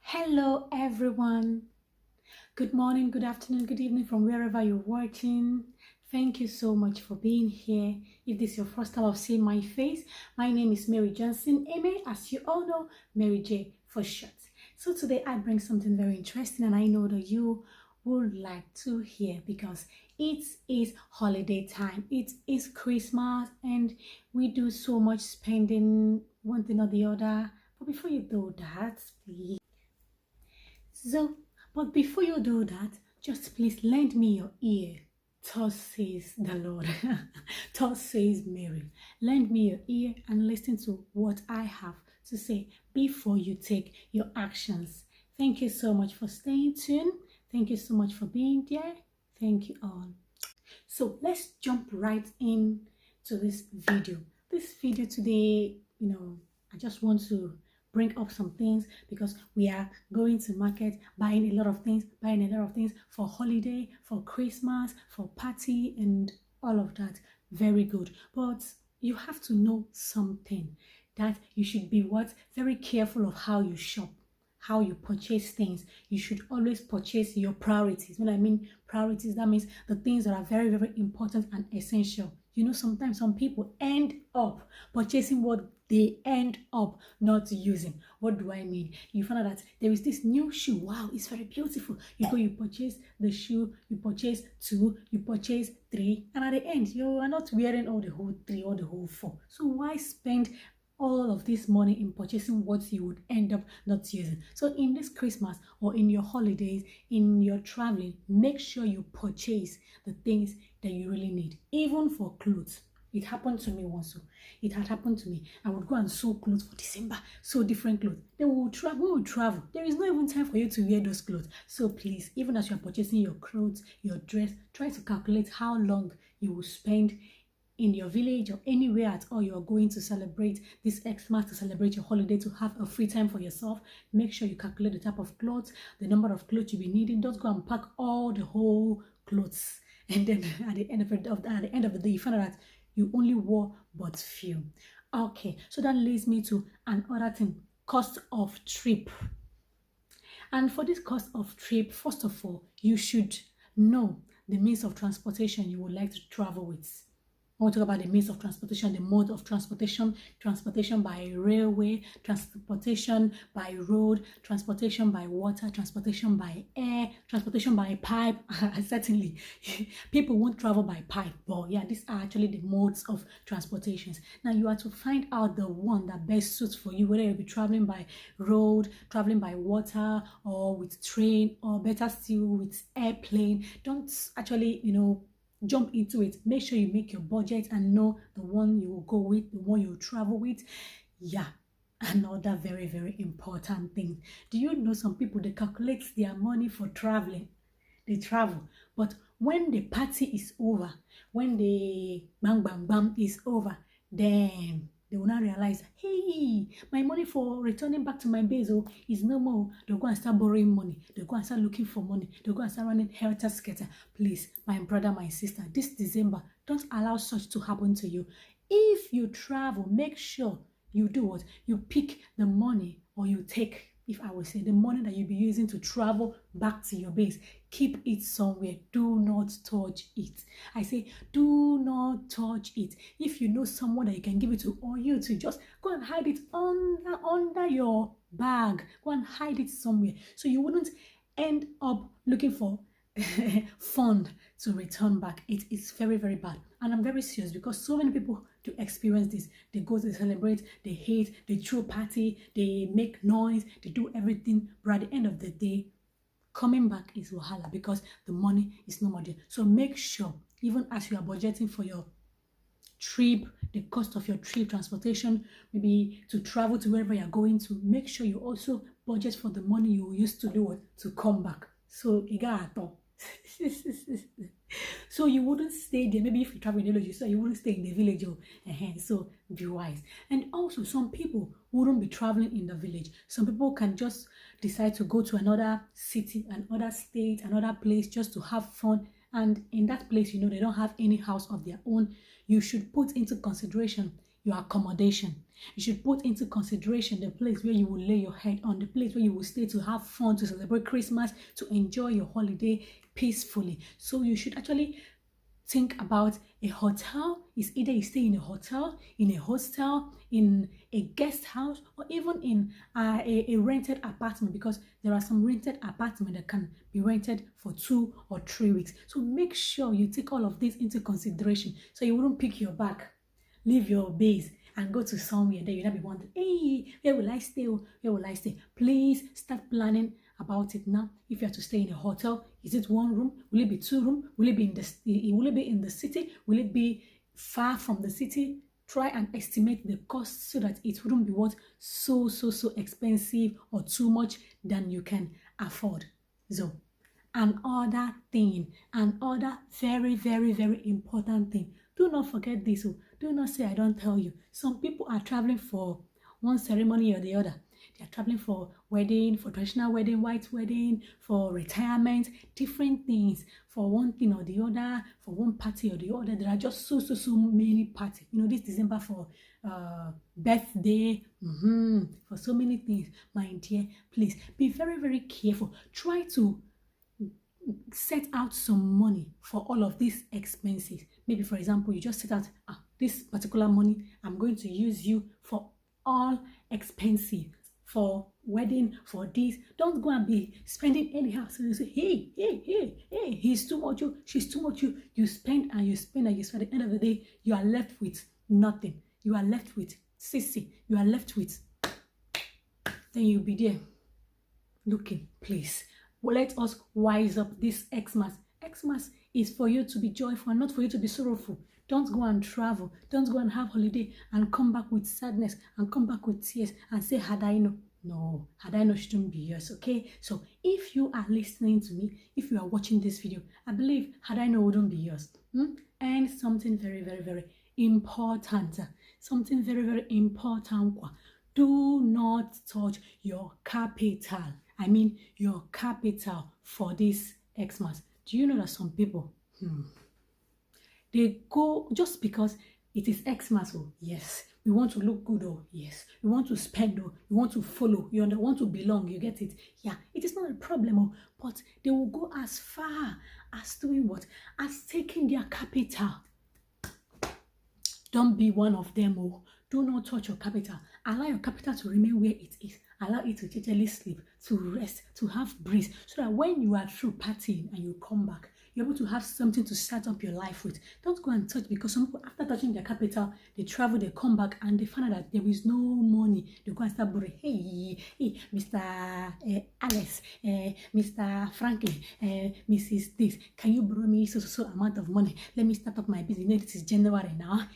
Hello, everyone. Good morning, good afternoon, good evening from wherever you're watching. Thank you so much for being here. If this is your first time of seeing my face, my name is Mary Johnson, Amy, as you all know, Mary J for short. So today I bring something very interesting, and I know that you would like to hear because it is holiday time. It is Christmas, and we do so much spending one thing or the other. But before you do that, please. So, but before you do that, just please lend me your ear. Thus says the Lord. Thus says Mary. Lend me your ear and listen to what I have to say before you take your actions. Thank you so much for staying tuned. Thank you so much for being there. Thank you all. So let's jump right in to this video. This video today, I just want to bring up some things because we are going to market, buying a lot of things for holiday, for Christmas, for party and all of that. Very good. But you have to know something, that you should be very careful of how you shop, how you purchase things. You should always purchase your priorities. When I mean priorities, that means the things that are very, very important and essential. Sometimes some people end up purchasing what they end up not using. What do I mean? You find out that there is this new shoe. Wow, it's very beautiful. You purchase the shoe, you purchase two, you purchase three, and at the end, you are not wearing all the whole three or the whole four. So why spend all of this money in purchasing what you would end up not using? So in this Christmas or in your holidays, in your traveling, make sure you purchase the things that you really need, even for clothes. It happened to me once. It had happened to me. I would go and sew clothes for December, sew different clothes. Then we would travel. There is no even time for you to wear those clothes. So please, even as you are purchasing your clothes, your dress, try to calculate how long you will spend in your village or anywhere at all you are going to celebrate this Xmas, to celebrate your holiday, to have a free time for yourself. Make sure you calculate the type of clothes, the number of clothes you'll be needing. Don't go and pack all the whole clothes, and then at the end of the day, you find out that you only wore but few. Okay, so that leads me to another thing: cost of trip. And for this cost of trip, first of all, you should know the means of transportation you would like to travel with. I want to talk about the means of transportation, the mode of transportation by railway, transportation by road, transportation by water, transportation by air, transportation by pipe. Certainly, people won't travel by pipe, but yeah, these are actually the modes of transportations. Now, you are to find out the one that best suits for you, whether you'll be traveling by road, traveling by water, or with train, or better still, with airplane. Don't actually, jump into it. Make sure you make your budget and know the one you will go with, the one you will travel with. Yeah, another very, very important thing. Do you know some people, they calculate their money for traveling? They travel, but when the party is over, when the bang bang bang is over, then they will now realize, hey, my money for returning back to my base is no more. They'll go and start borrowing money. They'll go and start looking for money. They'll go and start running helter-skelter. Please, my brother, my sister, this December, don't allow such to happen to you. If you travel, make sure you do what? You pick the money, or you take, if I would say, the money that you'll be using to travel back to your base. Keep it somewhere. Do not touch it. I say, do not touch it. If you know someone that you can give it to, or you to, just go and hide it under your bag. Go and hide it somewhere, so you wouldn't end up looking for fund to return back. It is very, very bad, and I'm very serious because so many people do experience this. They go to celebrate, they hate, they throw party, they make noise, they do everything, but at the end of the day, coming back is wahala because the money is no more there. So make sure, even as you are budgeting for your trip, the cost of your trip, transportation, maybe to travel to wherever you're going to, make sure you also budget for the money you used to do it to come back. So so you wouldn't stay there. Maybe if you travel in the village, so you wouldn't stay in the village. So be wise. And also, some people wouldn't be traveling in the village. Some people can just decide to go to another city, another state, another place, just to have fun. And in that place, they don't have any house of their own. You should put into consideration your accommodation. You should put into consideration the place where you will lay your head on, the place where you will stay to have fun, to celebrate Christmas, to enjoy your holiday peacefully. So you should actually think about a hotel. Is either you stay in a hotel, in a hostel, in a guest house, or even in a rented apartment, because there are some rented apartments that can be rented for 2 or 3 weeks. So make sure you take all of this into consideration so you wouldn't pick your bag, leave your base, and go to somewhere that you'll not be wondering, hey, where will I stay? Where will I stay? Please start planning about it now. If you have to stay in a hotel, is it 1 room? Will it be 2 room? Will it be in the city? Will it be far from the city? Try and estimate the cost so that it wouldn't be what so expensive or too much than you can afford. So another very important thing. Do not forget this. Do not say I don't tell you. Some people are traveling for one ceremony or the other. They are traveling for wedding, for traditional wedding, white wedding, for retirement, different things, for one thing or the other, for one party or the other. There are just so many parties. You know, this December for birthday, for so many things. My dear, please be very careful. Try to set out some money for all of these expenses. Maybe, for example, you just set out this particular money, I'm going to use you for all expensive, for wedding, for this. Don't go and be spending anyhow. So you say, hey, he's too much, she's too much. You spend and you spend and you spend. At the end of the day, you are left with nothing. You are left with sissy. You are left with. Then you'll be there looking, please. Well, let us wise up this Xmas. Xmas is for you to be joyful and not for you to be sorrowful. Don't go and travel. Don't go and have holiday and come back with sadness and come back with tears and say, had I known. No, had I known shouldn't be yours, okay? So if you are listening to me, if you are watching this video, I believe had I known wouldn't be yours. And something very important. Something very important. Do not touch your capital. I mean your capital for this Xmas. Do you know that some people, they go just because it is Xmas? Oh, yes. We want to look good. Oh, yes. We want to spend. Oh, we want to follow. You want to belong. You get it? Yeah, it is not a problem. Oh, but they will go as far as doing what? As taking their capital. Don't be one of them. Oh, do not touch your capital. Allow your capital to remain where it is. Allow it to gently sleep, to rest, to have breeze, so that when you are through partying and you come back, you're able to have something to start up your life with. Don't go and touch, because some people, after touching their capital, they travel, they come back, and they find out that there is no money. They go and start borrowing. Hey, Mr. Alex, Mr. Franklin, Mrs. This, can you borrow me so amount of money? Let me start up my business. You know, this is January now.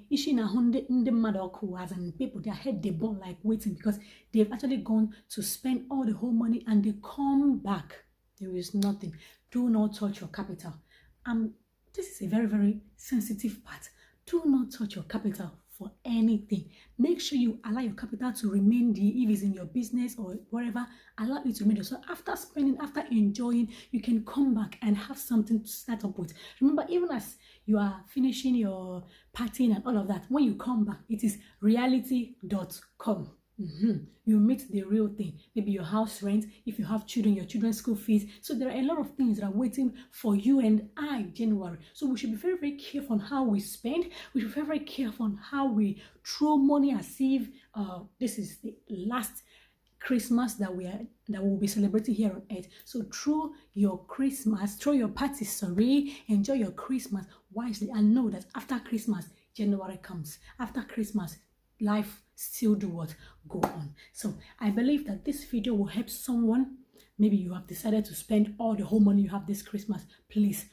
Ishi na hunde madoku, as in people, their head they burn like waiting, because they've actually gone to spend all the whole money and they come back. There is nothing. Do not touch your capital. This is a very sensitive part. Do not touch your capital for anything. Make sure you allow your capital to remain there. If it's in your business or wherever, allow it to remain there. So after spending, after enjoying, you can come back and have something to start up with. Remember, even as you are finishing your partying and all of that, when you come back, it is reality.com. You meet the real thing. Maybe your house rent, if you have children, your children's school fees. So there are a lot of things that are waiting for you and I, January. So we should be very careful on how we spend. We should be very careful on how we throw money as if this is the last Christmas that we'll be celebrating here on earth. So throw your parties, enjoy your Christmas wisely, and know that after Christmas, January comes. After Christmas, life still do what? Go on. So I believe that this video will help someone. Maybe you have decided to spend all the whole money you have this Christmas. Please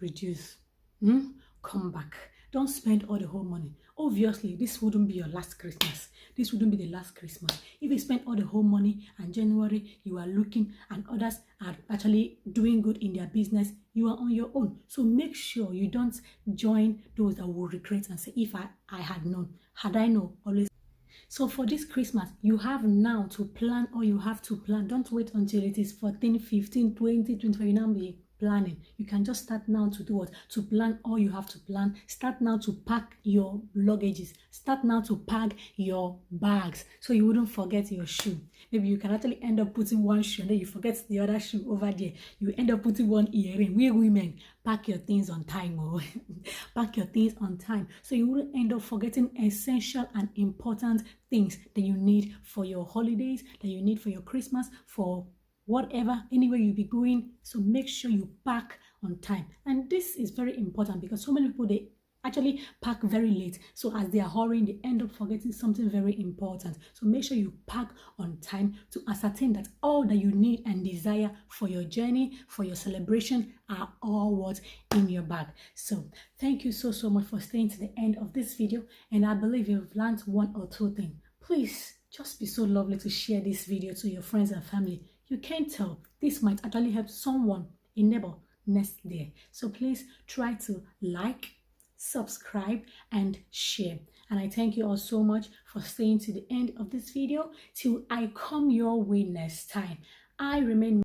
reduce. Come back. Don't spend all the whole money. Obviously, this wouldn't be your last Christmas. This wouldn't be the last Christmas. If you spend all the whole money and January you are looking and others are actually doing good in their business, you are on your own. So make sure you don't join those that will regret and say, if I had known, had I known, always. So for this Christmas, you have now to plan, or you have to plan. Don't wait until it is 14, 15, 20, 25. You now be planning. You can just start now to do what? To plan all you have to plan. Start now to pack your luggages. Start now to pack your bags so you wouldn't forget your shoe. Maybe you can actually end up putting one shoe and then you forget the other shoe over there. You end up putting one earring. We women, pack your things on time. Oh. Pack your things on time so you wouldn't end up forgetting essential and important things that you need for your holidays, that you need for your Christmas, for whatever, anywhere you'll be going. So make sure you pack on time. And this is very important because so many people, they actually pack very late. So as they are hurrying, they end up forgetting something very important. So make sure you pack on time to ascertain that all that you need and desire for your journey, for your celebration, are all what in your bag. So thank you so much for staying to the end of this video, and I believe you've learned one or two things. Please just be so lovely to share this video to your friends and family. You can't tell, this might actually help someone, a neighbor, next there. So please try to like, subscribe and share. And I thank you all so much for staying to the end of this video till I come your way next time. I remain